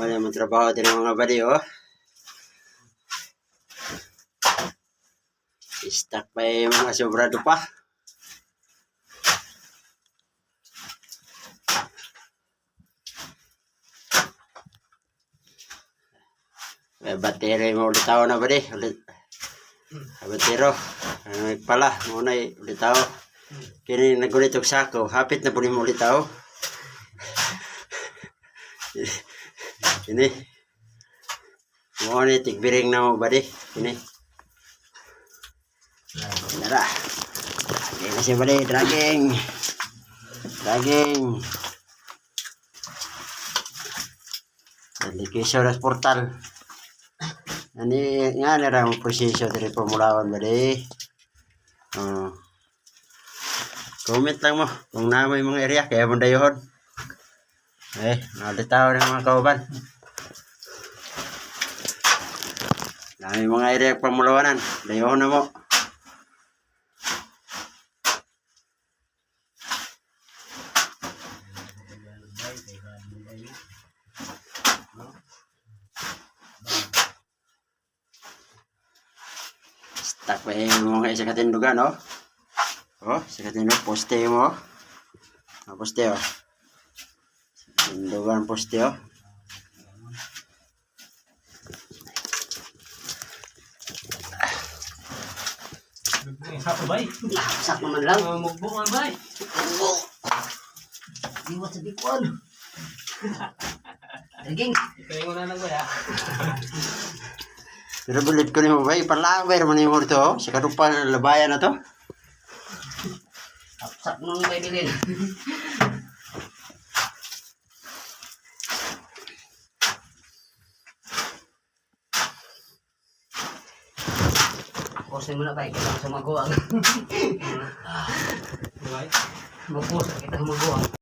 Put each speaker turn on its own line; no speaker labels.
Bali, magtrabaho din ang mga bali, oh. Stuck pa yung mga sobrado pa. May battery mo ulit ako na bali. Ulit. Batero. Pala, muna ulit ako. Kini nagulit og sako. Hapit na po mo ulit ako. Ini. Muna tigbiring na mo bali. Ini. Nara. Dragging kasi bali. Dragging. Dragging. Delikasyon ng portal. Ani nga nara mo posisyon diri pamulawan bali. Comment lang mo kung na may mga area kaya mo dayohon. Nalitaw ng mga kauban. Na may mga area pamulawanan, dayohon na mo. Stuck pa yung mga isa katindugan, no? Oh, isa katindug, poste mo. Poste, oh. Tindugan, poste, oh.
Sako bay.
Sak naman lang.
Mugbo nga bay.
Mugbo. Iwat sa bikon. Daging.
Kaya mo na lang bay, ha?
Pero bulit ko ni mo ba, ipalawer mo ni mo ito, sa karupa labayan na to.
Sak nung may bilin. Posin mo na tayo, kita sa maguwang.
Bay.
Magpos, kita sa maguwang.